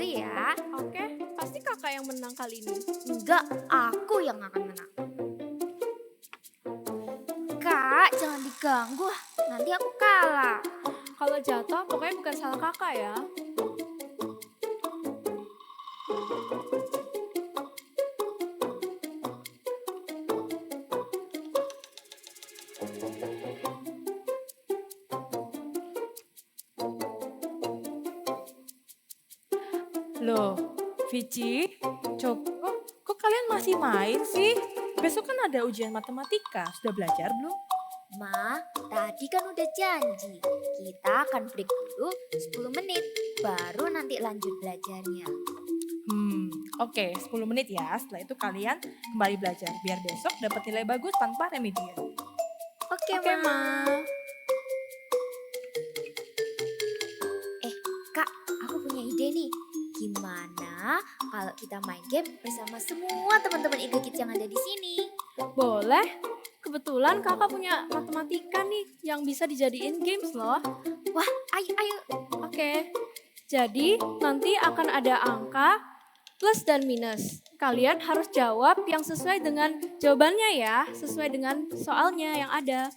mulai ya. Oke, pasti kakak yang menang kali ini. Enggak, aku yang akan menang. Kak, jangan diganggu. Nanti aku kalah. Kalau jatuh, pokoknya bukan salah kakak ya. Loh, Vici, coba kok kalian masih main sih? Besok kan ada ujian matematika, sudah belajar belum? Ma, tadi kan udah janji. Kita akan break dulu 10 menit. Baru nanti lanjut belajarnya. Oke, 10 menit ya. Setelah itu kalian kembali belajar, biar besok dapat nilai bagus tanpa remedial. Oke, Oke, Ma. Ma. Kak, aku punya ide nih. Gimana kalau kita main game bersama semua teman-teman Eagle Kids yang ada di sini? Boleh? Kebetulan kakak punya matematika nih yang bisa dijadiin games loh. Wah, ayo. Oke, jadi nanti akan ada angka plus dan minus. Kalian harus jawab yang sesuai dengan jawabannya ya, sesuai dengan soalnya yang ada.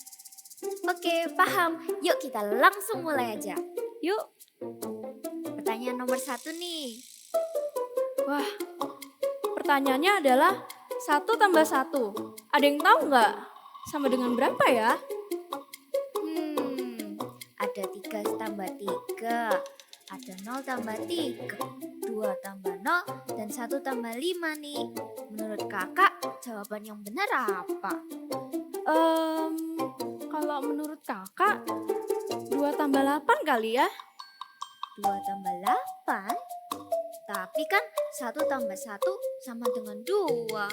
Oke, paham. Yuk kita langsung mulai aja. Yuk. Pertanyaan nomor 1 nih. Wah, pertanyaannya adalah 1 tambah 1. Ada yang tahu nggak? Sama dengan berapa ya? Ada 3 tambah 3. Ada 0 tambah 3. 2 tambah 0 dan 1 tambah 5 nih. Menurut kakak, jawaban yang benar apa? Kalau menurut kakak, 2 tambah 8 kali ya? 2 tambah 8? Tapi kan 1 tambah 1 sama dengan 2.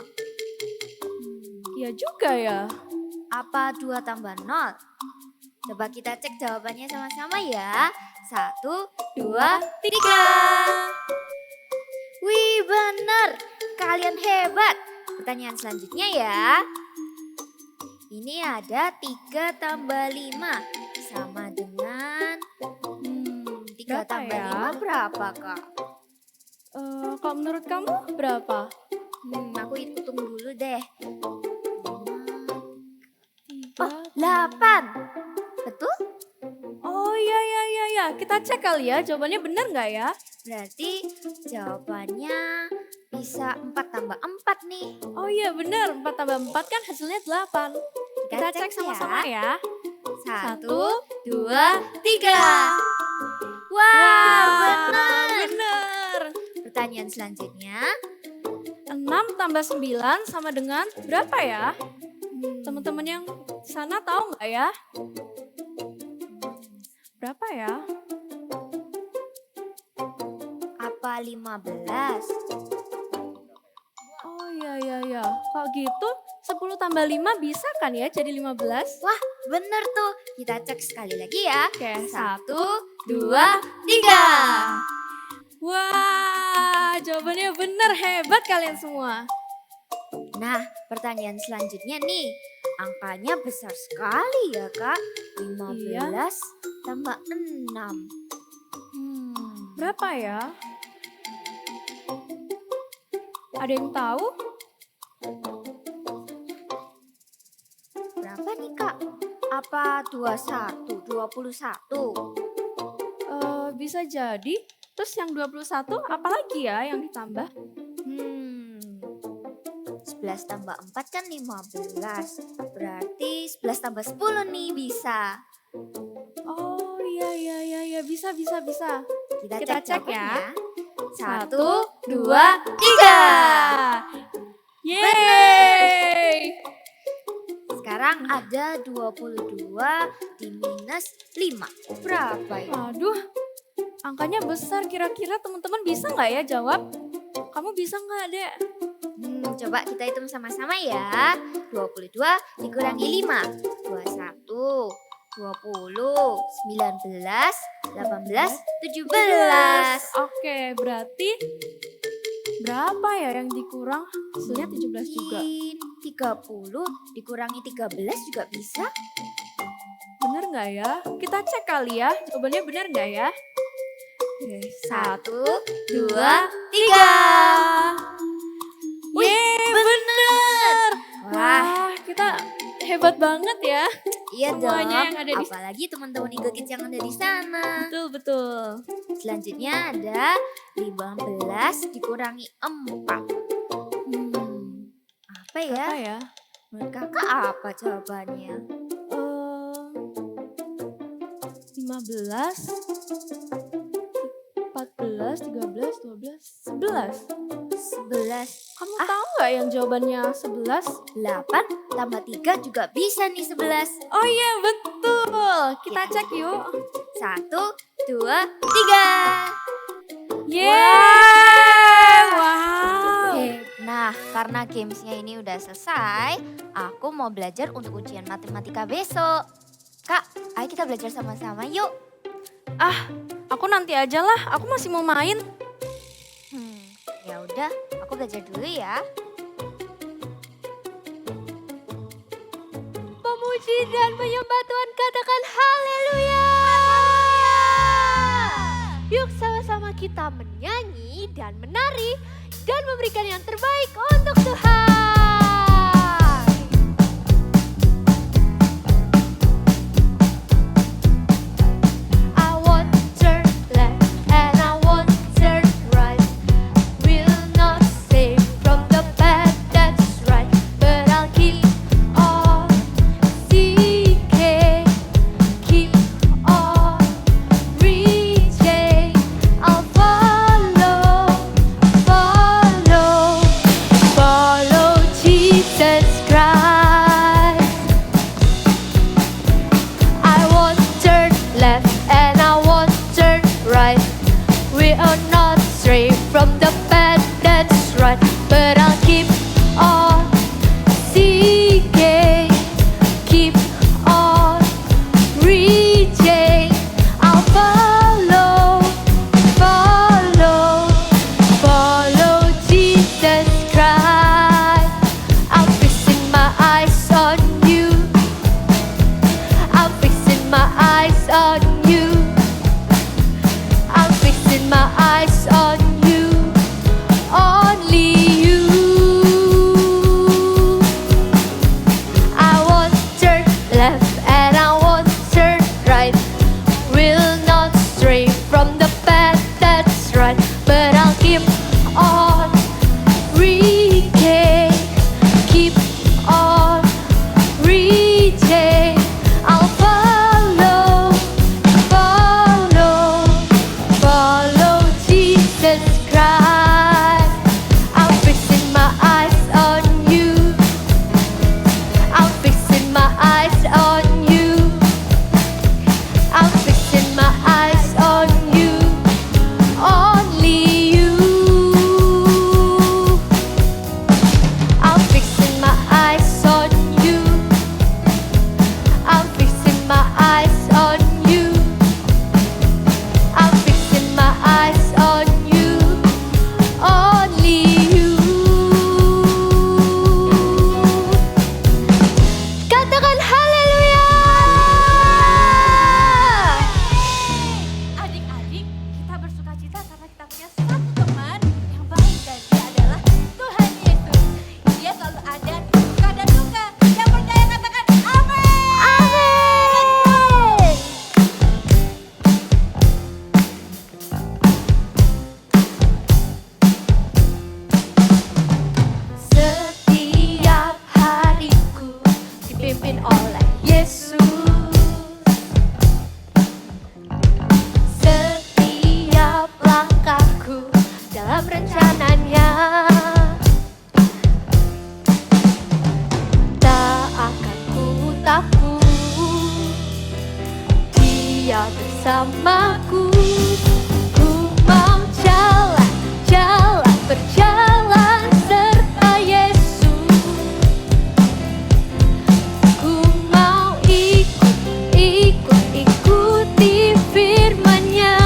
Iya juga ya. Apa 2 tambah 0? Coba kita cek jawabannya sama-sama ya. 1, 2, 3. Wih, benar. Kalian hebat. Pertanyaan selanjutnya ya. Ini ada 3 tambah 5 sama dengan 3 Berapa tambah ya? 5 berapa, Kak? Kalau menurut kamu berapa? Aku hitung dulu deh. 3. Oh, 8. Betul? Oh iya. Kita cek kali ya, jawabannya benar nggak ya? Berarti jawabannya bisa 4 tambah 4 nih. Oh iya benar, 4 tambah 4 kan hasilnya 8. Kita cek sama-sama ya. 1, 2, 3. Wah, benar. Benar. Pertanyaan selanjutnya. 6 tambah 9 sama dengan berapa ya? Teman-teman yang sana tahu nggak ya? Berapa ya? Apa 15? Oh iya. Kalau gitu 10 tambah 5 bisa kan ya jadi 15? Wah, bener tuh. Kita cek sekali lagi ya. Oke, 1, 2, 3. Wah, jawabannya benar, hebat kalian semua. Nah, pertanyaan selanjutnya nih. Angkanya besar sekali ya, Kak. 15 tambah 6. Berapa ya? Ada yang tahu? Berapa nih, Kak? Apa 21, 21? Bisa jadi. Terus yang 21 apalagi ya yang ditambah? 11 tambah 4 kan 15. Berarti 11 tambah 10 nih bisa. Oh iya, bisa. Kita cek ya. 1, 2, 3. Yeay! Sekarang ada 22 diminus 5. Berapa ya? Waduh, angkanya besar. Kira-kira teman-teman bisa nggak ya jawab? Kamu bisa nggak, Dek? Coba kita hitung sama-sama ya. 22 dikurangi 5. 21, 20, 19, 18, 17. Oke, berarti berapa ya yang dikurang? Hasilnya 17 juga. 30 dikurangi 13 juga bisa. Bener nggak ya? Kita cek kali ya, jawabannya bener nggak ya? 1, 2, 3. Yeay, bener. Wah, Wah, kita hebat banget ya. iya dong. Semuanya yang ada di Apalagi teman-teman Eagle Kids yang ada di sana. Betul, betul. Selanjutnya ada 15 dikurangi 4. Apa ya? Apa ya? Menurut kakak apa jawabannya? 15, 14, 13, 12, 11. 11. Kamu tahu nggak yang jawabannya 11? 8 tambah 3 juga bisa nih 11. Oh iya, betul. Kita cek yuk. 1, 2, 3. Yeay! Wow. Oke, nah karena gamesnya ini udah selesai, aku mau belajar untuk ujian matematika besok. Kak, ayo kita belajar sama-sama yuk. Aku nanti aja lah, aku masih mau main. Ya udah, aku belajar dulu ya. Pemuji dan penyembah Tuhan katakan haleluya. Yuk sama-sama kita menyanyi dan menari dan memberikan yang terbaik untuk Tuhan. I won't turn left and I won't turn right. Will not stay from the path that's right, but I'll keep on seeking, keep on reaching. I'll follow Jesus Christ. I won't turn left and I won't turn right. We are not stray from the path that's right, but I'll keep on seeking, keep on reaching. I'll follow Jesus Christ. I'm fixing my eyes on you. I'm fixing my eyes on you. I'm fixing my eyes on you. Only you. I won't turn left and I won't turn right. Will not stray from the path that's right, but I'll keep on reaching, keep on reaching. I'll follow Jesus Christ. I'm fixing my eyes on you. I'm fixing my eyes on you. I'm fixing my eyes on you. Only you. I'm fixing my eyes on you. I'm fixing my eyes on you. I'm fixing my eyes on you. Only you. Katakan haleluya. Adik-adik, kita bersuka cita karena kita punya satu teman yang baik dan dia adalah Tuhan Yesus. Dia selalu ada di suka dan duka. Yang percaya katakan amin. Amin. Setiap hariku dipimpin oleh Yesus. Setiap langkahku dalam rencananya tak akan ku takut. Dia bersamaku. Ku mau jalan, berjalan serta Yesus. Ku mau ikuti firman-Nya.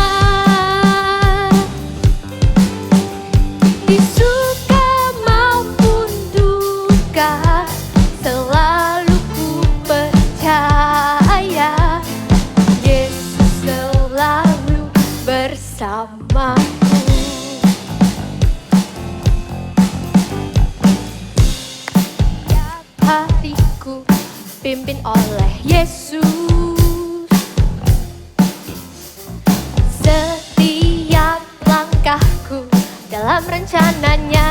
Di suka maupun duka, selalu ku percaya Yesus selalu dipimpin oleh Yesus. Setiap langkahku dalam rencananya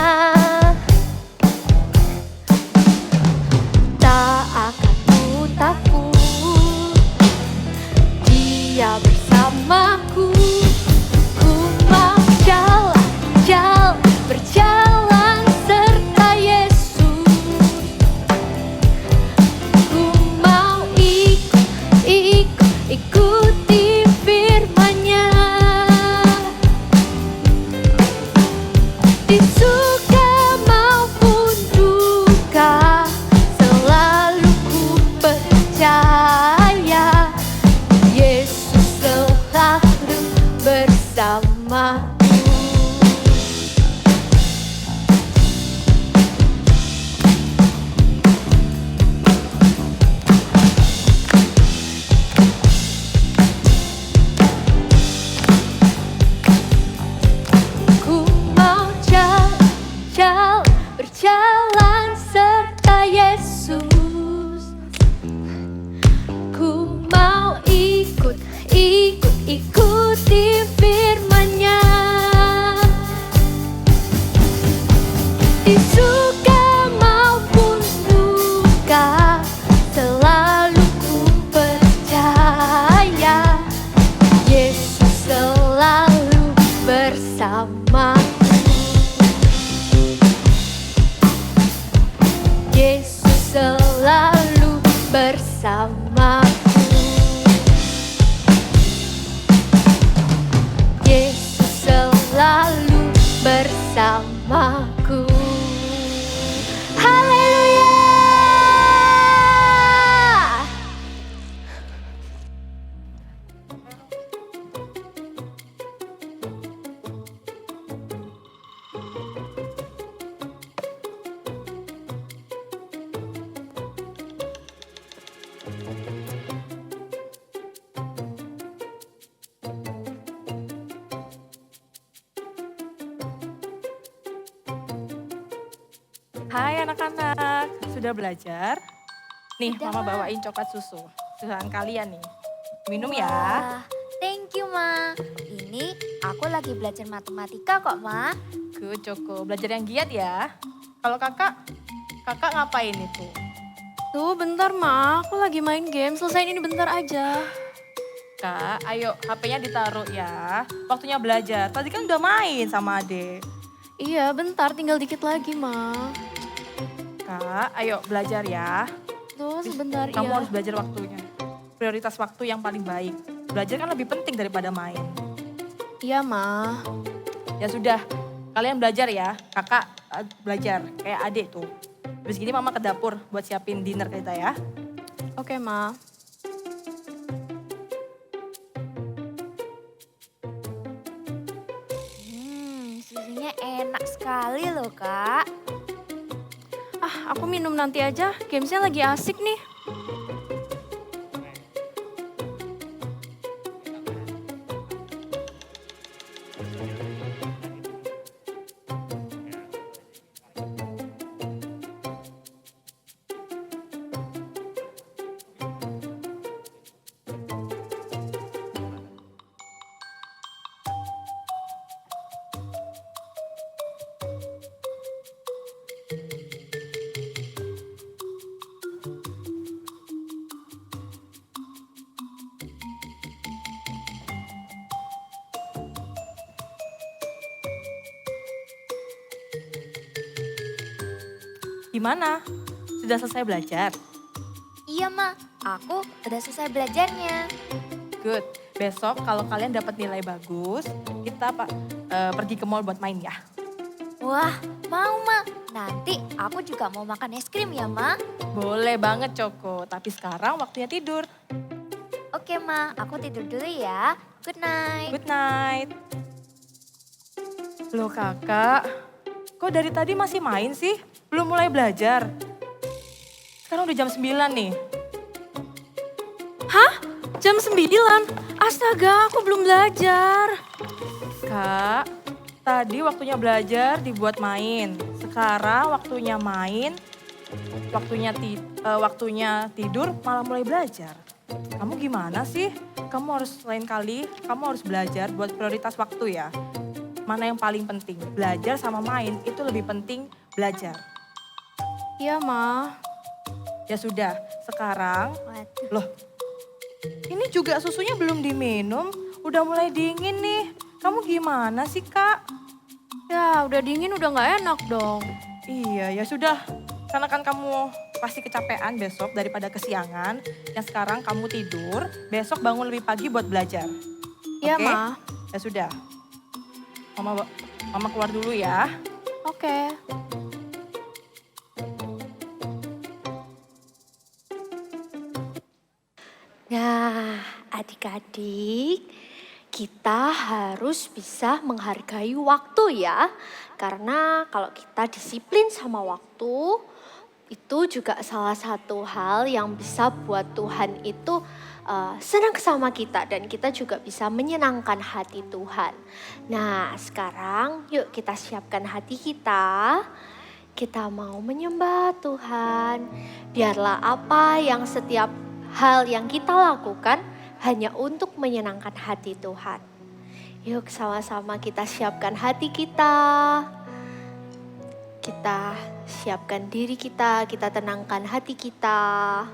tak akan ku takut, Dia bersamaku. Ku mau berjalan serta Yesus. Ku mau ikuti firman-Nya. Di suka maupun duka, selalu ku percaya Yesus selalu bersamaku. Ku mau berjalan serta Yesus. Ku mau ikuti firman-Nya. Di suka maupun duka, selalu ku percaya Yesus selalu bersamaku. Yesus selalu bersamaku. Yesus selalu bersamaku. Haleluya. Hai anak-anak, sudah belajar? Nih, Sudah, Mama Ma. bawain coklat susu. Susuan kalian nih. Minum ya. Wah, thank you, Ma. Ini aku lagi belajar matematika kok, Ma. Good, Joko. Belajar yang giat ya. Kalau kakak ngapain itu? Tuh bentar Ma, aku lagi main game, selesaiin ini bentar aja. Kak, ayo HP-nya ditaruh ya. Waktunya belajar. Tadi kan udah main sama adek. Iya bentar, tinggal dikit lagi Ma. Kak, ayo belajar ya. Tuh sebentar Kamu iya. harus belajar waktunya. Prioritas waktu yang paling baik. Belajar kan lebih penting daripada main. Iya Ma. Ya sudah, kalian belajar ya. Kakak belajar kayak adik tuh. Habis gini Mama ke dapur buat siapin dinner kita ya. Oke Ma. Susunya enak sekali loh, Kak. Ah, aku minum nanti aja, gamesnya lagi asik nih. Gimana? Sudah selesai belajar? Iya, Ma. Aku udah selesai belajarnya. Good. Besok kalau kalian dapat nilai bagus, kita pergi ke mall buat main ya. Wah, mau, Ma. Nanti aku juga mau makan es krim ya, Ma. Boleh banget Coko, tapi sekarang waktunya tidur. Oke, Ma. Aku tidur dulu ya. Good night. Good night. Loh kakak, kok dari tadi masih main sih? Belum mulai belajar. Sekarang udah jam 9 nih. Hah? Jam 9? Astaga, aku belum belajar. Kak, tadi waktunya belajar dibuat main. Sekarang waktunya main waktunya tidur malah mulai belajar. Kamu gimana sih? Kamu harus lain kali, kamu harus belajar buat prioritas waktu ya. Mana yang paling penting? Belajar sama main itu lebih penting belajar. Iya, Ma. Ya sudah, sekarang, Waduh. loh ini juga susunya belum diminum, udah mulai dingin nih. Kamu gimana sih Kak? Ya, udah dingin udah nggak enak dong. Iya, ya sudah. Karena kan kamu pasti kecapean besok daripada kesiangan. Yang sekarang kamu tidur, besok bangun lebih pagi buat belajar. Iya, Oke? Ma. Ya sudah. Mama keluar dulu ya. Oke. Nah, adik-adik, kita harus bisa menghargai waktu ya. Karena kalau kita disiplin sama waktu, itu juga salah satu hal yang bisa buat Tuhan itu senang sama kita dan kita juga bisa menyenangkan hati Tuhan. Nah, sekarang yuk kita siapkan hati kita. Kita mau menyembah Tuhan. Biarlah apa yang setiap hal yang kita lakukan hanya untuk menyenangkan hati Tuhan. Yuk sama-sama kita siapkan hati kita. Kita siapkan diri kita tenangkan hati kita.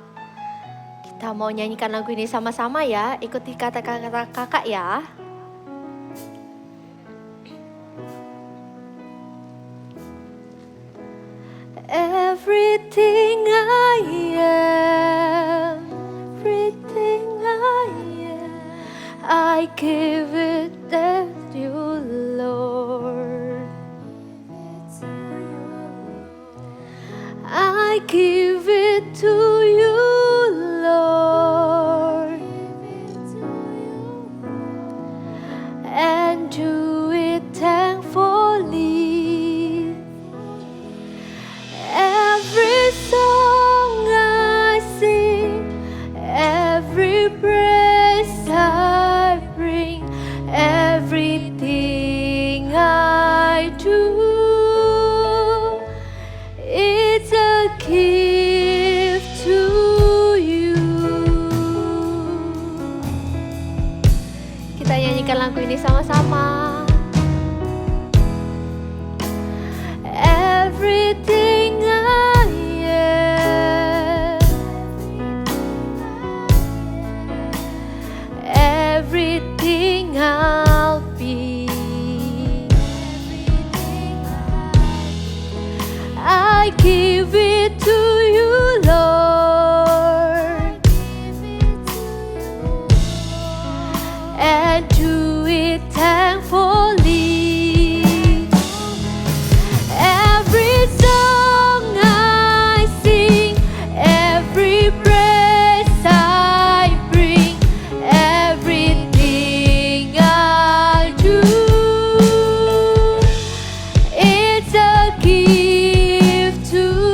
Kita mau nyanyikan lagu ini sama-sama ya. Ikuti kata-kata kakak ya. Everything I am, everything I am, I give it to you, Lord. I give it to you, Lord, and do it thankfully. Every song I sing, every praise I bring, everything I do, it's a gift to you. Kita nyanyikan lagu ini sama-sama. Everything I am, everything I'll be, I give it to you, Lord, and do it thankfully. Every song I sing, every praise I bring, everything I do, it's a gift to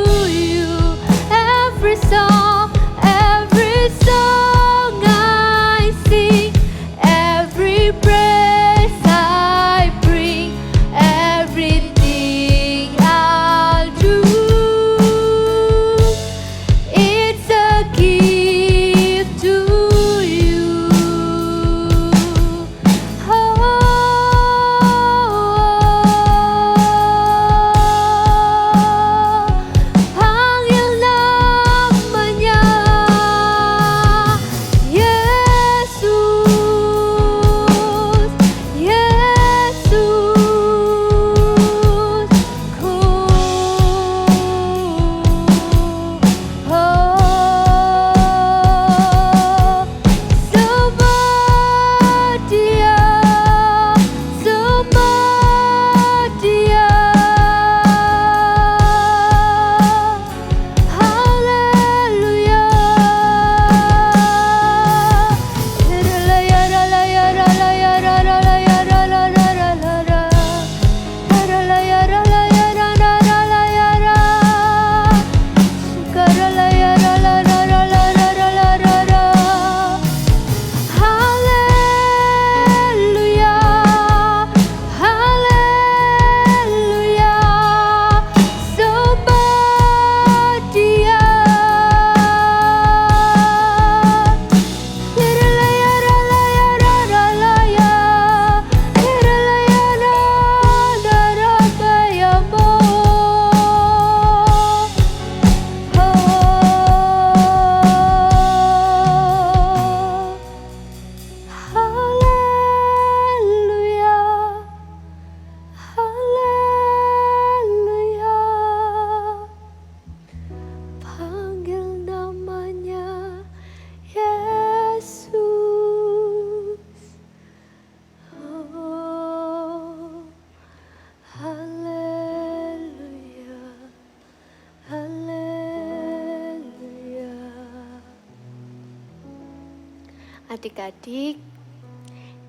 Adik-adik,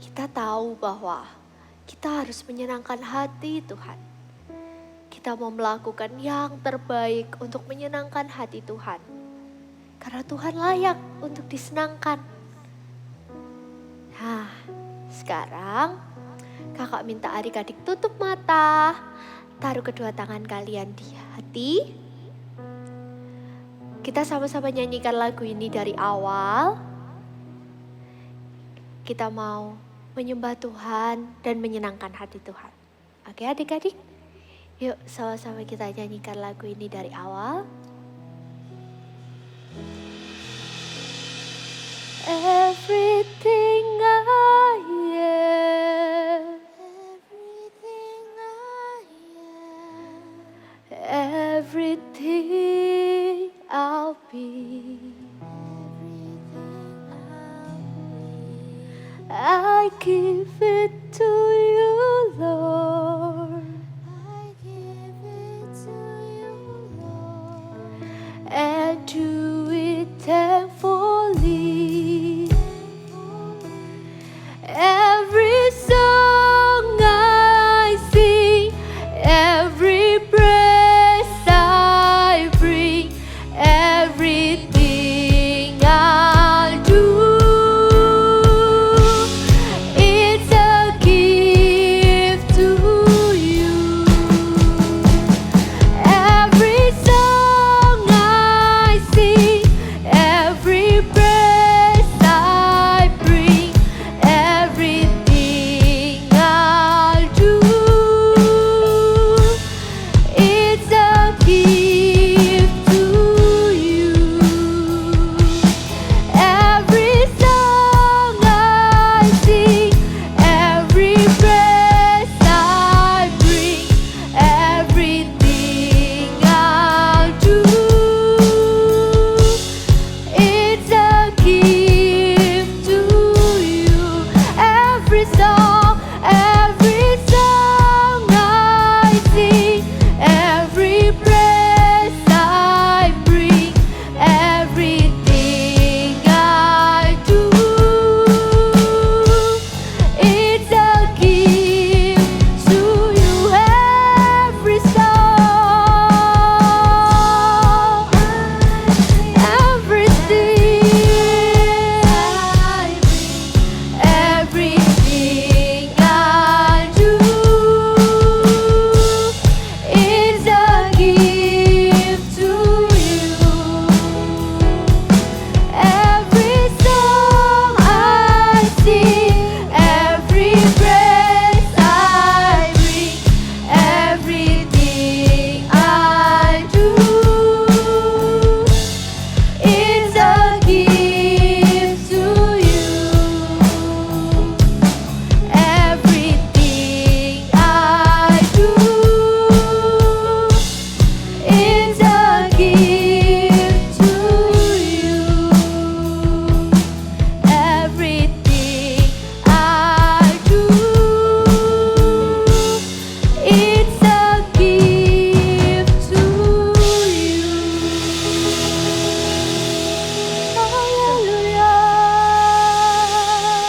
kita tahu bahwa kita harus menyenangkan hati Tuhan. Kita mau melakukan yang terbaik untuk menyenangkan hati Tuhan. Karena Tuhan layak untuk disenangkan. Nah, sekarang kakak minta adik-adik tutup mata. Taruh kedua tangan kalian di hati. Kita sama-sama nyanyikan lagu ini dari awal. Kita mau menyembah Tuhan dan menyenangkan hati Tuhan. Oke adik-adik? Yuk sama-sama kita nyanyikan lagu ini dari awal. Everything I am, everything I'll be, I give it to you, Lord. And do it thankfully. Every song I sing, every praise I bring, everything I do, it's a gift to you. Every song I sing, every praise I bring, everything I do, it's a gift to you. Every song I sing, every praise I bring, everything I do, it's a gift to you. Every song I sing, every praise I bring, everything I do, it's a gift to you. Every song, everything I do, it's a gift to you. Every song I sing, every praise I bring, everything I do, it's a gift to you. Everything I do, it's a gift to you. Everything I do, it's a gift to you.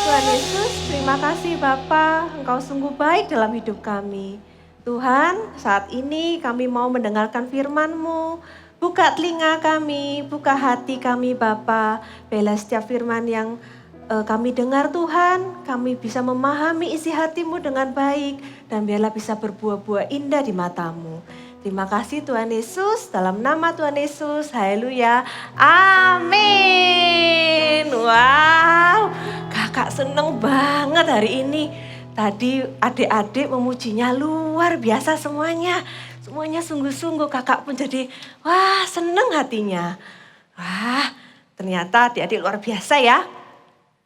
Tuhan Yesus, terima kasih Bapa, Engkau sungguh baik dalam hidup kami. Tuhan, saat ini kami mau mendengarkan firman-Mu. Buka telinga kami, buka hati kami Bapa. Biarlah setiap firman yang kami dengar Tuhan, kami bisa memahami isi hati-Mu dengan baik. Dan biarlah bisa berbuah-buah indah di mata-Mu. Terima kasih Tuhan Yesus, dalam nama Tuhan Yesus, haleluya, amin. Wow, kakak seneng banget hari ini. Tadi adik-adik memujinya luar biasa semuanya. Semuanya sungguh-sungguh, kakak pun jadi wah seneng hatinya. Wah ternyata adik-adik luar biasa ya.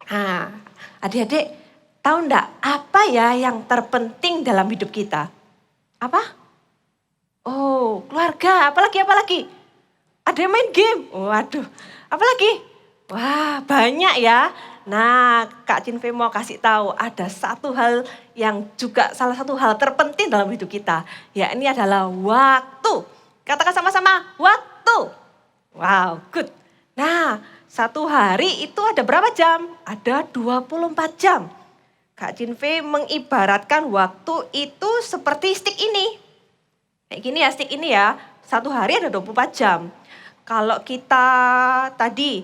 Nah adik-adik tahu enggak apa ya yang terpenting dalam hidup kita? Apa? Oh, keluarga, apalagi? Ada yang main game? Waduh, apalagi? Wah, banyak ya. Nah, Kak Cinve mau kasih tahu ada satu hal yang juga salah satu hal terpenting dalam hidup kita. Ya, ini adalah waktu. Katakan sama-sama, waktu. Wow, good. Nah, Satu hari itu ada berapa jam? Ada 24 jam. Kak Cinve mengibaratkan waktu itu seperti stick ini. Kayak gini ya stick ini ya. Satu hari ada 24 jam. Kalau kita tadi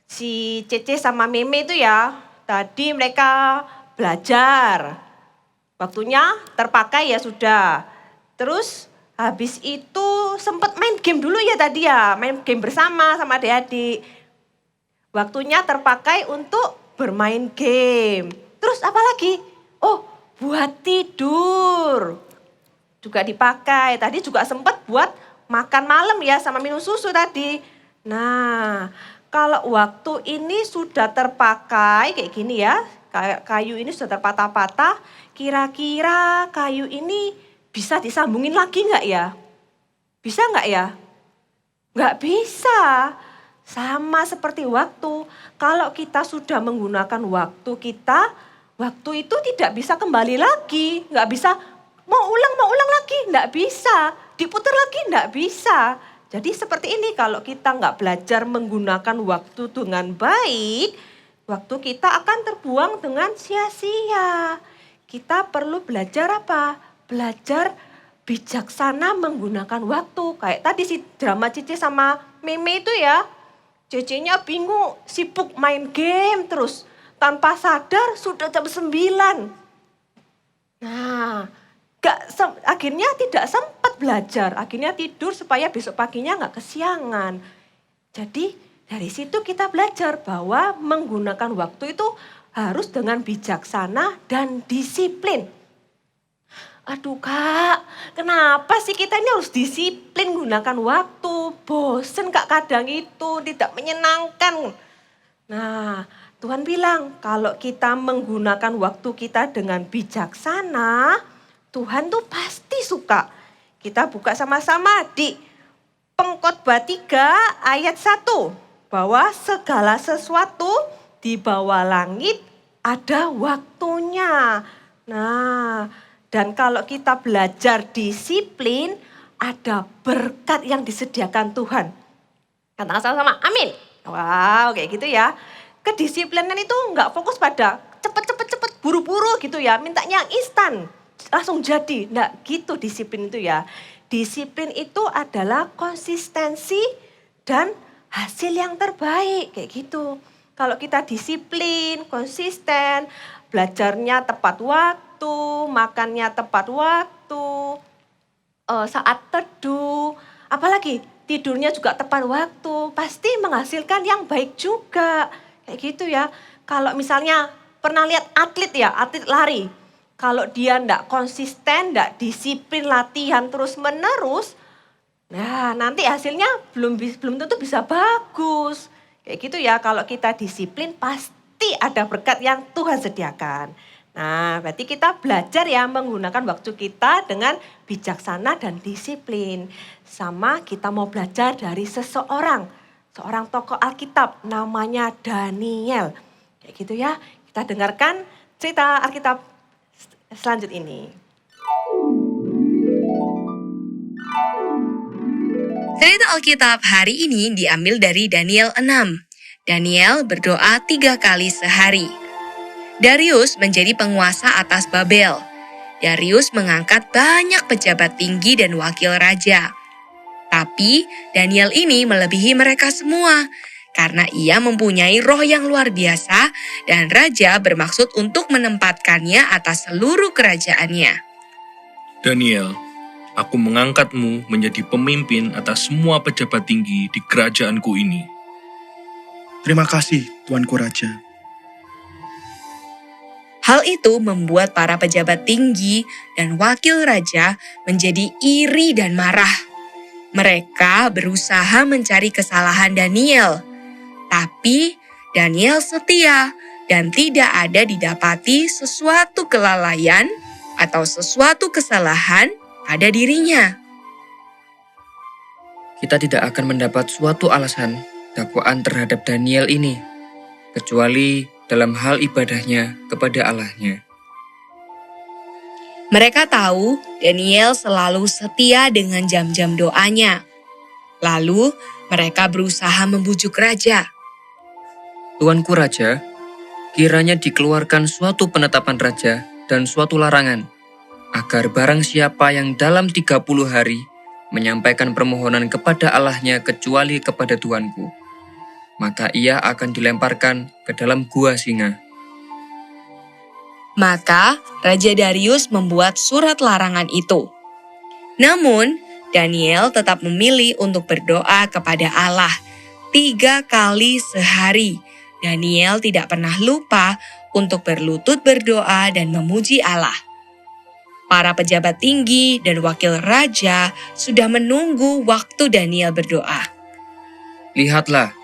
si Cece sama Meme itu ya, tadi mereka belajar. Waktunya terpakai ya sudah. Terus habis itu sempat main game dulu ya tadi ya. Main game bersama sama adik-adik. Waktunya terpakai untuk bermain game. Terus apa lagi? Oh, buat tidur. Juga dipakai. Tadi juga sempat buat makan malam ya sama minum susu tadi. Nah, kalau waktu ini sudah terpakai kayak gini ya. Kayu ini sudah terpatah-patah. Kira-kira kayu ini bisa disambungin lagi nggak ya? Bisa nggak ya? Nggak bisa. Sama seperti waktu, kalau kita sudah menggunakan waktu kita, waktu itu tidak bisa kembali lagi. Nggak bisa mau ulang lagi, nggak bisa. Diputar lagi, nggak bisa. Jadi seperti ini, kalau kita nggak belajar menggunakan waktu dengan baik, waktu kita akan terbuang dengan sia-sia. Kita perlu belajar apa? Belajar bijaksana menggunakan waktu. Kayak tadi si drama Cici sama Meme itu ya. Cece-nya bingung, sibuk main game terus. Tanpa sadar sudah jam 9. Nah, akhirnya tidak sempat belajar. Akhirnya tidur supaya besok paginya nggak kesiangan. Jadi dari situ kita belajar bahwa menggunakan waktu itu harus dengan bijaksana dan disiplin. Aduh Kak, kenapa sih kita ini harus disiplin gunakan waktu? Bosen Kak kadang itu, tidak menyenangkan. Nah, Tuhan bilang kalau kita menggunakan waktu kita dengan bijaksana, Tuhan tuh pasti suka. Kita buka sama-sama di Pengkhotbah 3 ayat 1. Bahwa segala sesuatu di bawah langit ada waktunya. Nah, dan kalau kita belajar disiplin, ada berkat yang disediakan Tuhan. Katakan sama-sama, amin. Wow, kayak gitu ya. Kedisiplinan itu enggak fokus pada cepet, buru-buru gitu ya. Mintanya yang instan, langsung jadi. Enggak gitu disiplin itu ya. Disiplin itu adalah konsistensi dan hasil yang terbaik, kayak gitu. Kalau kita disiplin, konsisten, belajarnya tepat waktu, makannya tepat waktu, saat teduh, apalagi tidurnya juga tepat waktu, pasti menghasilkan yang baik juga. Kayak gitu ya. Kalau misalnya pernah lihat atlet ya, atlet lari. Kalau dia enggak konsisten, enggak disiplin latihan terus menerus, nah nanti hasilnya belum tentu bisa bagus. Kayak gitu ya, kalau kita disiplin pasti ada berkat yang Tuhan sediakan. Nah, berarti kita belajar ya menggunakan waktu kita dengan bijaksana dan disiplin. Sama kita mau belajar dari seorang tokoh Alkitab namanya Daniel. Kayak gitu ya, kita dengarkan cerita Alkitab selanjut ini. Cerita Alkitab hari ini diambil dari Daniel 6. Daniel berdoa 3 kali sehari. Darius menjadi penguasa atas Babel. Darius mengangkat banyak pejabat tinggi dan wakil raja. Tapi Daniel ini melebihi mereka semua karena ia mempunyai roh yang luar biasa dan raja bermaksud untuk menempatkannya atas seluruh kerajaannya. Daniel, aku mengangkatmu menjadi pemimpin atas semua pejabat tinggi di kerajaanku ini. Terima kasih, Tuanku Raja. Hal itu membuat para pejabat tinggi dan wakil raja menjadi iri dan marah. Mereka berusaha mencari kesalahan Daniel, tapi Daniel setia dan tidak ada didapati sesuatu kelalaian atau sesuatu kesalahan pada dirinya. Kita tidak akan mendapat suatu alasan dakwaan terhadap Daniel ini, kecuali dalam hal ibadahnya kepada Allahnya. Mereka tahu Daniel selalu setia dengan jam-jam doanya. Lalu Mereka berusaha membujuk raja. Tuanku Raja, kiranya dikeluarkan suatu penetapan raja dan suatu larangan, agar barang siapa yang dalam 30 hari menyampaikan permohonan kepada Allahnya kecuali kepada Tuanku, maka ia akan dilemparkan ke dalam gua singa. Maka Raja Darius membuat surat larangan itu. Namun, Daniel tetap memilih untuk berdoa kepada Allah 3 kali sehari. Daniel tidak pernah lupa untuk berlutut berdoa dan memuji Allah. Para pejabat tinggi dan wakil raja sudah menunggu waktu Daniel berdoa. Lihatlah,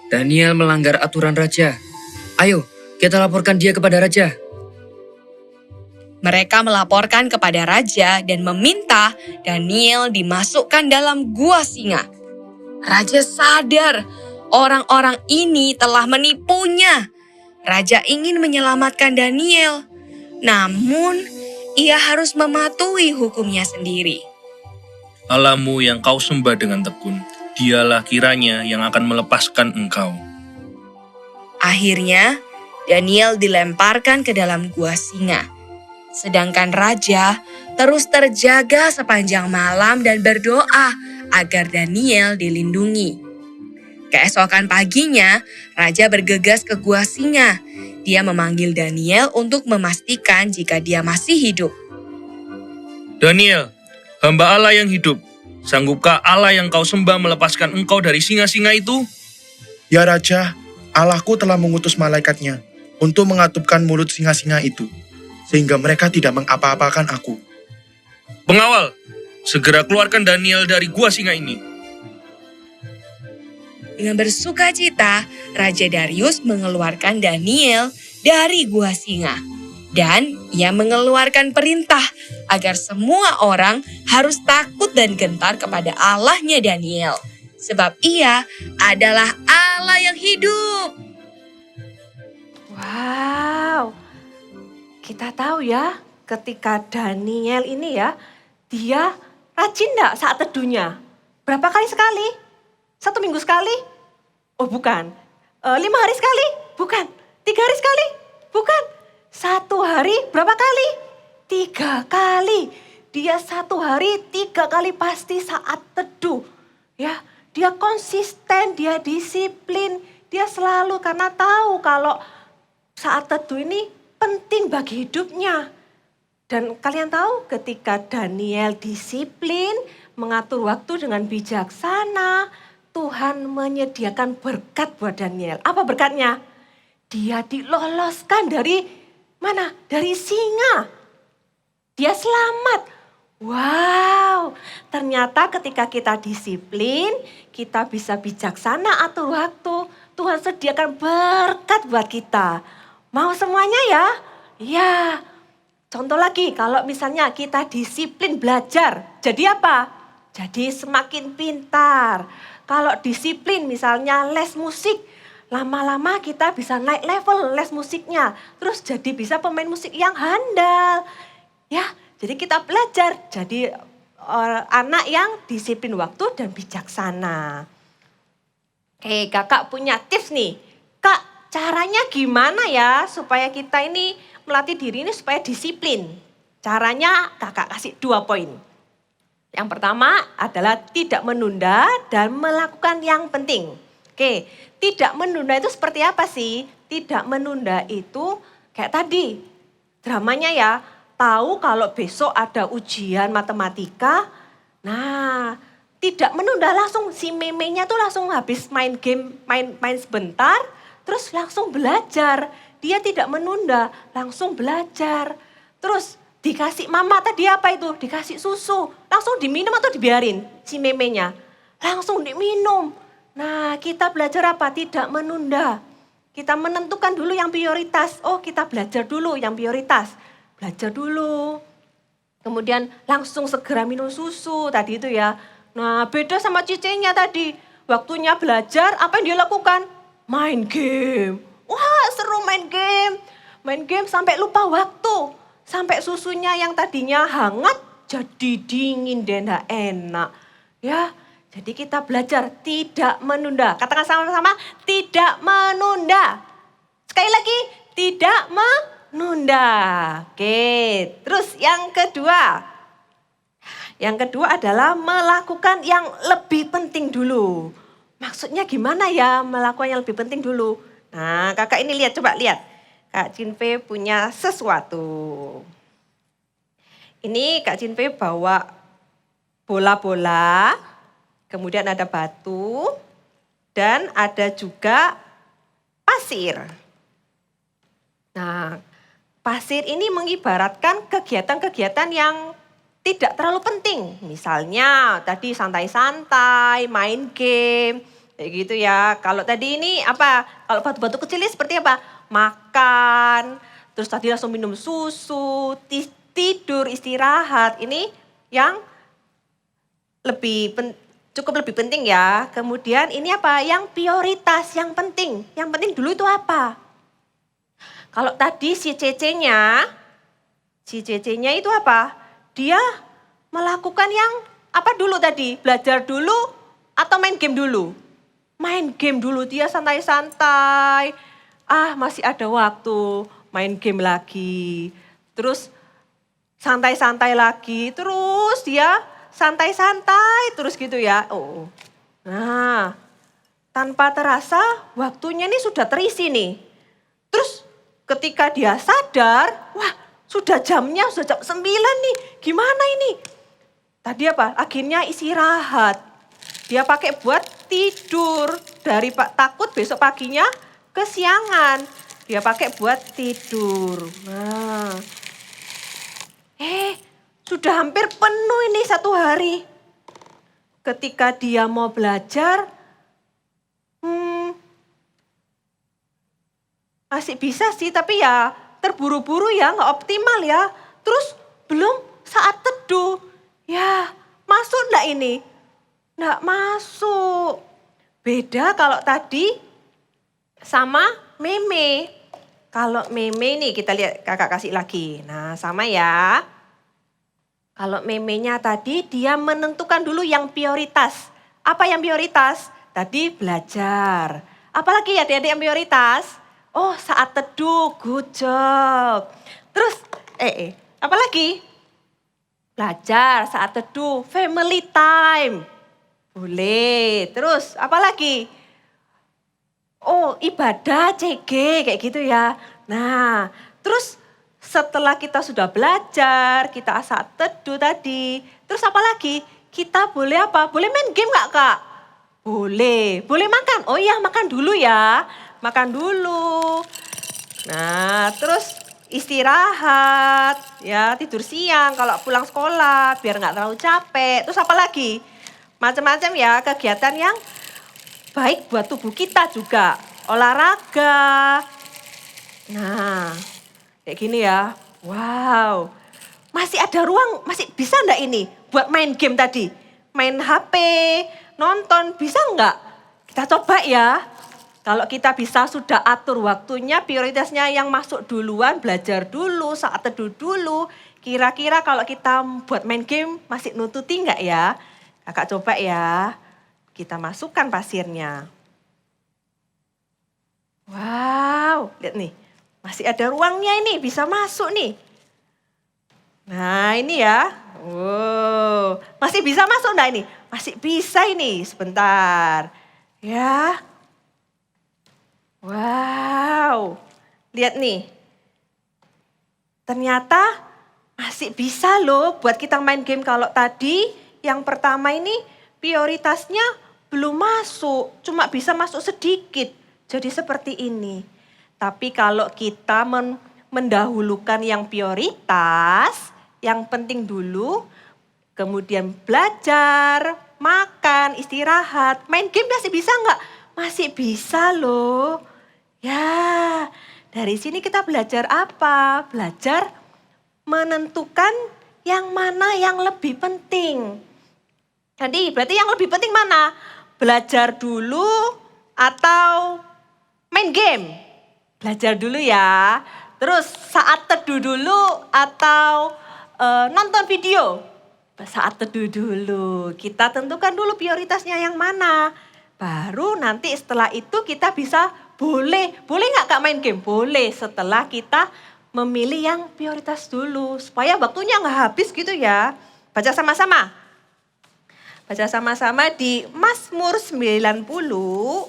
Daniel melanggar aturan raja. Ayo, kita laporkan dia kepada raja. Mereka melaporkan kepada raja dan meminta Daniel dimasukkan dalam gua singa. Raja sadar orang-orang ini telah menipunya. Raja ingin menyelamatkan Daniel, namun ia harus mematuhi hukumnya sendiri. Allahmu yang kau sembah dengan tekun, dialah kiranya yang akan melepaskan engkau. Akhirnya, Daniel dilemparkan ke dalam gua singa. Sedangkan raja terus terjaga sepanjang malam dan berdoa agar Daniel dilindungi. Keesokan paginya, raja bergegas ke gua singa. Dia memanggil Daniel untuk memastikan jika dia masih hidup. Daniel, hamba Allah yang hidup, sanggupkah Allah yang kau sembah melepaskan engkau dari singa-singa itu? Ya Raja, Allahku telah mengutus malaikatnya untuk mengatupkan mulut singa-singa itu, sehingga mereka tidak mengapa-apakan aku. Pengawal, segera keluarkan Daniel dari gua singa ini. Dengan bersuka cita, Raja Darius mengeluarkan Daniel dari gua singa. Dan ia mengeluarkan perintah agar semua orang harus takut dan gentar kepada Allahnya Daniel. Sebab ia adalah Allah yang hidup. Wow, kita tahu ya ketika Daniel ini ya, dia rajin enggak saat teduhnya? Berapa kali sekali? 1 minggu sekali? Oh bukan. 5 hari sekali? Bukan. 3 hari sekali? Bukan. 1 hari berapa kali? 3 kali. Dia 1 hari 3 kali pasti saat teduh. Ya, dia konsisten, dia disiplin, dia selalu karena tahu kalau saat teduh ini penting bagi hidupnya. Dan kalian tahu ketika Daniel disiplin, mengatur waktu dengan bijaksana, Tuhan menyediakan berkat buat Daniel. Apa berkatnya? Dia diloloskan dari mana? Dari singa. Dia selamat. Wow, ternyata ketika kita disiplin, kita bisa bijaksana atur waktu. Tuhan sediakan berkat buat kita. Mau semuanya ya? Ya. Contoh lagi, kalau misalnya kita disiplin belajar, jadi apa? Jadi semakin pintar. Kalau disiplin misalnya les musik, lama-lama kita bisa naik level les musiknya. Terus jadi bisa pemain musik yang handal. Ya, jadi kita belajar jadi anak yang disiplin waktu dan bijaksana. Oke, kakak punya tips nih. Kak, caranya gimana ya supaya kita ini melatih diri ini supaya disiplin? Caranya kakak kasih 2 poin. Yang pertama adalah tidak menunda dan melakukan yang penting. Oke, tidak menunda itu seperti apa sih? Tidak menunda itu kayak tadi, dramanya ya, tahu kalau besok ada ujian matematika, nah tidak menunda langsung, si memenya tuh langsung habis main game, main sebentar, terus langsung belajar. Dia tidak menunda, langsung belajar. Terus dikasih mama tadi apa itu? Dikasih susu. Langsung diminum atau dibiarin si memenya? Langsung diminum. Nah kita belajar apa? Tidak menunda. Kita menentukan dulu yang prioritas. Oh kita belajar dulu yang prioritas. Belajar dulu. Kemudian langsung segera minum susu tadi itu ya. Nah beda sama cicenya tadi. Waktunya belajar apa yang dia lakukan? Main game. Wah seru main game. Main game sampai lupa waktu. Sampai susunya yang tadinya hangat jadi dingin dan enak. Ya, Jadi kita belajar tidak menunda. Katakan sama-sama, tidak menunda. Sekali lagi, tidak menunda. Oke, terus yang kedua. Yang kedua adalah melakukan yang lebih penting dulu. Maksudnya gimana ya melakukan yang lebih penting dulu? Nah, kakak ini lihat, coba lihat. Kak Jinpe punya sesuatu. Ini Kak Jinpe bawa bola-bola, kemudian ada batu, dan ada juga pasir. Nah, pasir ini mengibaratkan kegiatan-kegiatan yang tidak terlalu penting. Misalnya tadi santai-santai, main game, kayak gitu ya. Kalau tadi ini apa? Kalau batu-batu kecil ini seperti apa? Makan, terus tadi langsung minum susu, tidur, istirahat. Ini yang cukup lebih penting ya. Kemudian ini apa? Yang prioritas, yang penting. Yang penting dulu itu apa? Kalau tadi si Cece-nya itu apa? Dia melakukan yang apa dulu tadi? Belajar dulu atau main game dulu? Main game dulu, dia santai-santai. Masih ada waktu, main game lagi. Terus santai-santai lagi, terus dia santai-santai terus gitu ya. Nah, tanpa terasa waktunya ini sudah terisi nih. Terus ketika dia sadar, wah sudah jamnya, sudah jam 9 nih. Gimana ini? Tadi apa? Akhirnya istirahat. Dia pakai buat tidur. Takut besok paginya kesiangan. Dia pakai buat tidur. Nah, sudah hampir penuh ini satu hari. Ketika dia mau belajar, masih bisa sih, tapi ya terburu-buru ya, nggak optimal ya. Terus belum saat teduh. Ya, masuk enggak ini? Enggak masuk. Beda kalau tadi sama Meme. Kalau Meme nih kita lihat, kakak kasih lagi. Nah, sama ya. Kalau Memenya tadi dia menentukan dulu yang prioritas. Apa yang prioritas? Tadi belajar. Apalagi ya adik-adik yang prioritas? Oh, saat teduh, good job. Terus, apa lagi? Belajar, saat teduh, family time. Boleh. Terus, apa lagi? Oh, ibadah, CG, kayak gitu ya. Nah, terus setelah kita sudah belajar, kita saat teduh tadi. Terus apa lagi? Kita boleh apa? Boleh main game gak Kak? Boleh. Boleh makan? Oh iya, makan dulu ya. Makan dulu. Nah, terus istirahat, ya tidur siang kalau pulang sekolah biar nggak terlalu capek. Terus apa lagi? Macam-macam ya kegiatan yang baik buat tubuh kita juga. Olahraga. Nah, kayak gini ya. Wow. Masih ada ruang, masih bisa enggak ini buat main game tadi? Main HP, nonton, bisa enggak? Kita coba ya. Kalau kita bisa sudah atur waktunya, prioritasnya yang masuk duluan, belajar dulu, saat teduh dulu. Kira-kira kalau kita buat main game masih nututi enggak ya? Kakak coba ya. Kita masukkan pasirnya. Wow, lihat nih. Masih ada ruangnya ini, bisa masuk nih. Nah ini ya. Wow, masih bisa masuk enggak ini? Masih bisa ini, sebentar. Ya. Wow, lihat nih. Ternyata masih bisa loh buat kita main game. Kalau tadi yang pertama ini prioritasnya belum masuk, cuma bisa masuk sedikit. Jadi seperti ini. Tapi kalau kita mendahulukan yang prioritas, yang penting dulu, kemudian belajar, makan, istirahat, main game masih bisa enggak? Masih bisa loh. Ya, dari sini kita belajar apa? Belajar menentukan yang mana yang lebih penting. Jadi berarti yang lebih penting mana? Belajar dulu atau main game? Belajar dulu ya. Terus saat teduh dulu atau nonton video? saat teduh dulu. Kita tentukan dulu prioritasnya yang mana. Baru nanti setelah itu kita bisa boleh nggak Kak main game? Boleh setelah kita memilih yang prioritas dulu. Supaya waktunya nggak habis gitu ya. Baca sama-sama. Baca sama-sama di Mazmur 90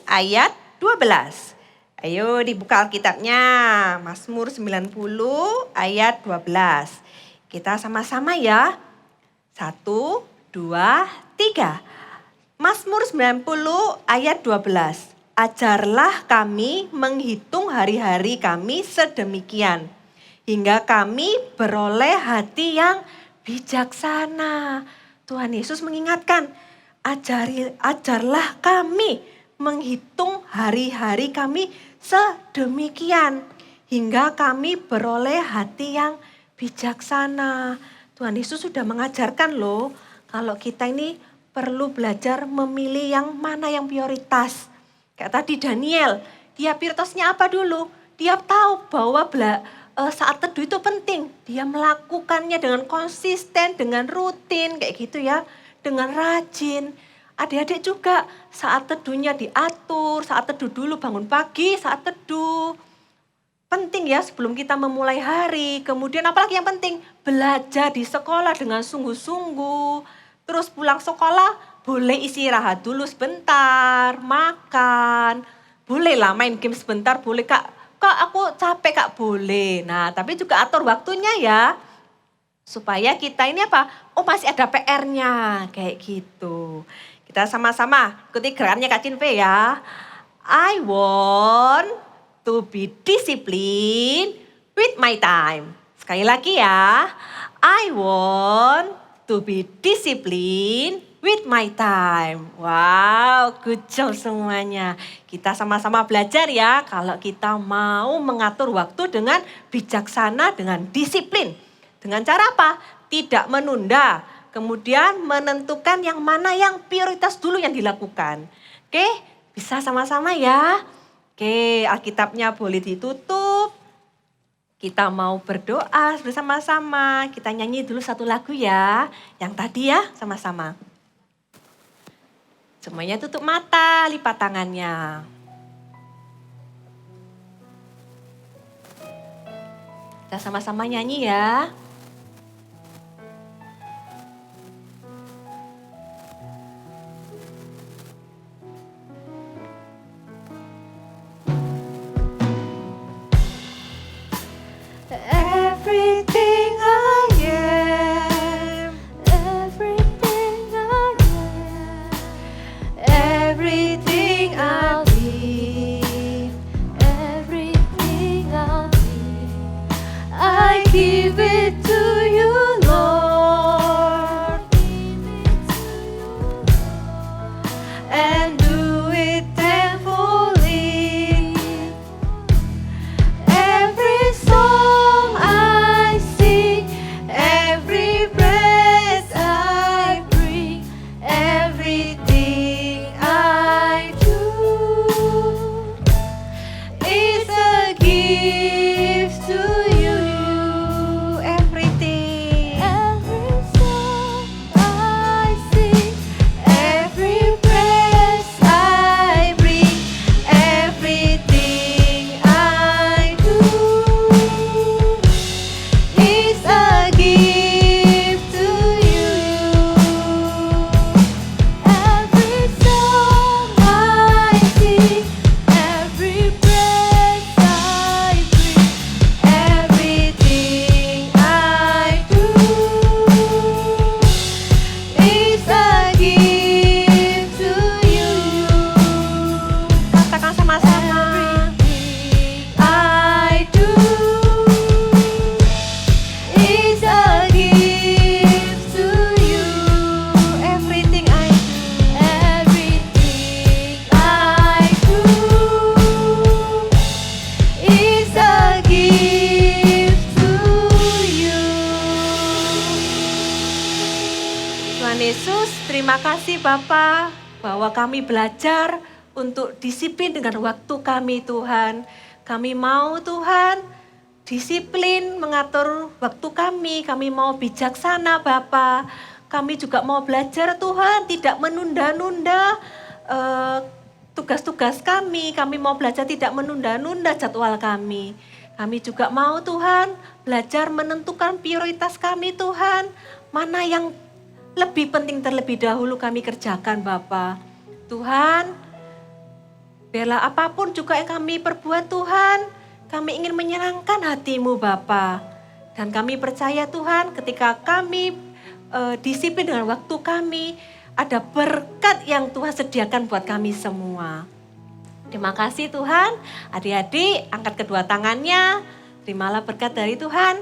ayat 12. Ayo dibuka Alkitabnya. Mazmur 90 ayat 12. Kita sama-sama ya. 1, 2, 3. Mazmur 90 ayat 12. Ajarlah kami menghitung hari-hari kami sedemikian. Hingga kami beroleh hati yang bijaksana. Tuhan Yesus mengingatkan, ajarlah kami menghitung hari-hari kami sedemikian. Hingga kami beroleh hati yang bijaksana. Tuhan Yesus sudah mengajarkan loh, kalau kita ini perlu belajar memilih yang mana yang prioritas. Kayak tadi Daniel, dia prioritasnya apa dulu? Dia tahu bahwa saat teduh itu penting. Dia melakukannya dengan konsisten, dengan rutin kayak gitu ya. Dengan rajin. Adik-adik juga saat teduhnya diatur, saat teduh dulu bangun pagi, saat teduh. Penting ya sebelum kita memulai hari. Kemudian apalagi yang penting? Belajar di sekolah dengan sungguh-sungguh. Terus pulang sekolah boleh istirahat dulu sebentar, makan. Boleh lah main game sebentar, boleh Kak. Kak aku capek Kak, boleh. Nah tapi juga atur waktunya ya. Supaya kita ini apa? Oh masih ada PR-nya kayak gitu. Kita sama-sama ikuti gerakannya Kak Cinpe ya. I want to be disciplined with my time. Sekali lagi ya. I want to be disciplined with my time. Wow, good job semuanya. Kita sama-sama belajar ya kalau kita mau mengatur waktu dengan bijaksana, dengan disiplin. Dengan cara apa? Tidak menunda. Kemudian menentukan yang mana yang prioritas dulu yang dilakukan. Oke, bisa sama-sama ya. Oke, Alkitabnya boleh ditutup. Kita mau berdoa bersama-sama. Kita nyanyi dulu satu lagu ya. Yang tadi ya, sama-sama. Semuanya tutup mata, lipat tangannya. Kita sama-sama nyanyi ya. Everything I am, everything I am, everything I'll give, everything I'll give, I give it to you, Lord, and do it thankfully. Every song I sing, every breath I bring, everything I do is a gift to you. Everything, every song I sing, every breath I bring, everything I do is a gift to you. Every song I sing, every breath I bring, everything I do is a gift to you. Katakan sama-sama. Everything I do is a gift to you. Everything I do, everything I do is a gift to you. Tuhan Yesus, terima kasih Bapa bahwa kami belajar untuk disiplin dengan waktu kami Tuhan. Kami mau Tuhan disiplin mengatur waktu kami mau bijaksana Bapa. kami juga mau belajar Tuhan, tidak menunda-nunda tugas-tugas kami. Kami mau belajar tidak menunda-nunda jadwal kami. Kami juga mau Tuhan belajar menentukan prioritas kami Tuhan. Mana yang lebih penting terlebih dahulu kami kerjakan Bapa. Tuhan, biarlah apapun juga yang kami perbuat Tuhan, kami ingin menyenangkan hati-Mu Bapa. Dan kami percaya Tuhan ketika kami disiplin dengan waktu kami, ada berkat yang Tuhan sediakan buat kami semua. Terima kasih Tuhan. Adik-adik angkat kedua tangannya. Terimalah berkat dari Tuhan.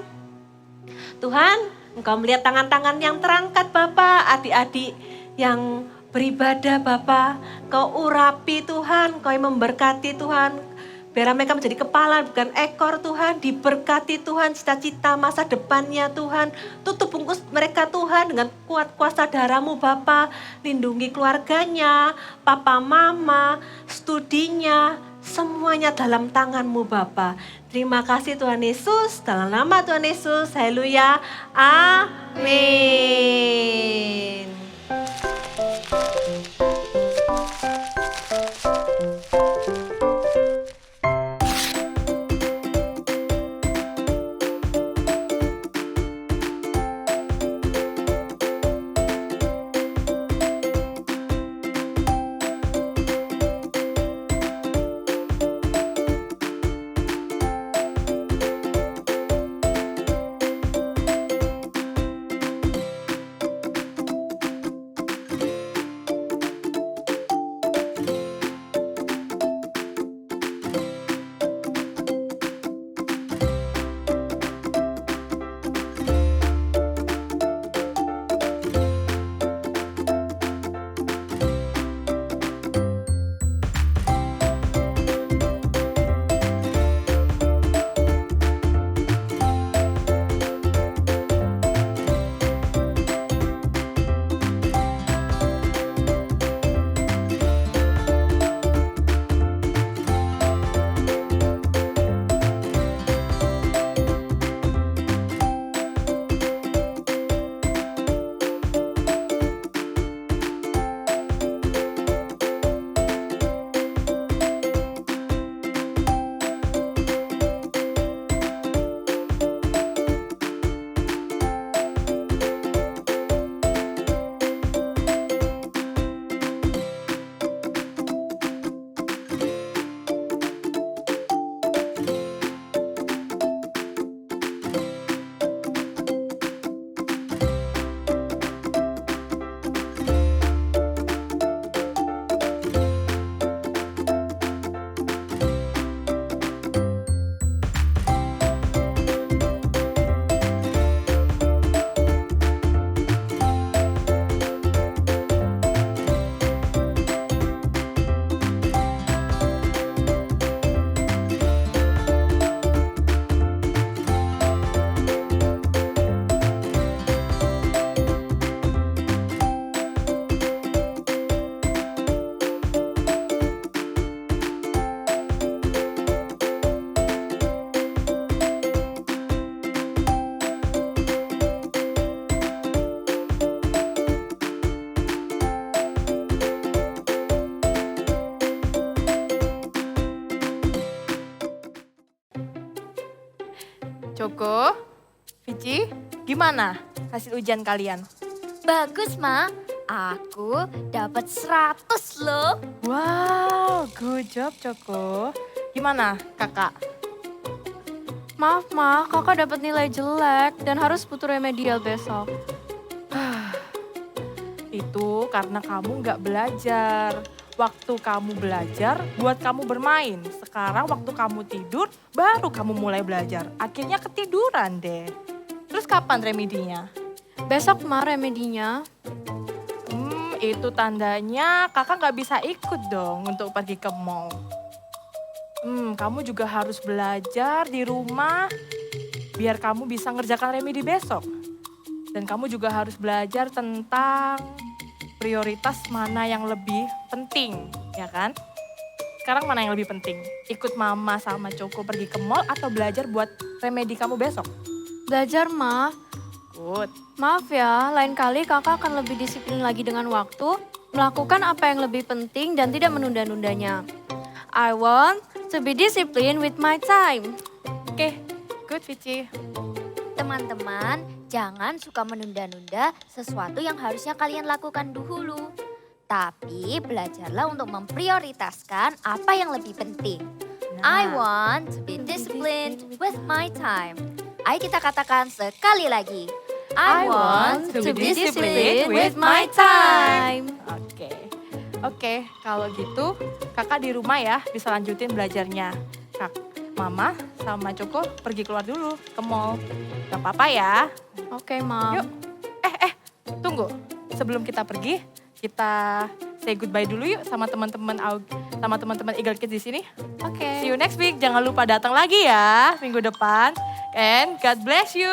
Tuhan, Engkau melihat tangan-tangan yang terangkat Bapak. Adik-adik yang beribadah Bapak. Kau urapi Tuhan. Kau yang memberkati Tuhan. Biar mereka menjadi kepala bukan ekor Tuhan. Diberkati Tuhan cita-cita masa depannya Tuhan. Tutup bungkus mereka Tuhan dengan kuat kuasa darah-Mu Bapa. Lindungi keluarganya, papa mama, studinya. Semuanya dalam tangan-Mu Bapa. Terima kasih Tuhan Yesus. Dalam nama Tuhan Yesus. Haleluya. Amin. Joko, Vici, gimana hasil ujian kalian? Bagus, Ma. Aku dapat 100 loh. Wow, good job Joko. Gimana kakak? Maaf, Ma, kakak dapat nilai jelek dan harus butuh remedial besok. Itu karena kamu nggak belajar. Waktu kamu belajar, buat kamu bermain. Sekarang waktu kamu tidur, baru kamu mulai belajar. Akhirnya ketiduran deh. Terus kapan remedinya? Besok, Ma, remedinya. Itu tandanya kakak nggak bisa ikut dong untuk pergi ke mall. Kamu juga harus belajar di rumah biar kamu bisa ngerjakan remedi besok. Dan kamu juga harus belajar tentang prioritas mana yang lebih penting, ya kan? Sekarang mana yang lebih penting? Ikut mama sama Joko pergi ke mall atau belajar buat remedi kamu besok? Belajar, Ma. ikut. Maaf ya, lain kali kakak akan lebih disiplin lagi dengan waktu, melakukan apa yang lebih penting dan tidak menunda-nundanya. I want to be disciplined with my time. Oke, good Vici. Teman-teman, jangan suka menunda-nunda sesuatu yang harusnya kalian lakukan dahulu. Tapi belajarlah untuk memprioritaskan apa yang lebih penting. I want to be disciplined with my time. Ayo kita katakan sekali lagi. I want to be disciplined with my time. Oke, kalau gitu kakak di rumah ya bisa lanjutin belajarnya. Mama sama Coko pergi keluar dulu ke mall. Gak apa-apa ya. Oke, Mom. Yuk. Tunggu. Sebelum kita pergi, kita say goodbye dulu yuk sama teman-teman Eagle Kids di sini. Oke. See you next week. Jangan lupa datang lagi ya minggu depan. And God bless you.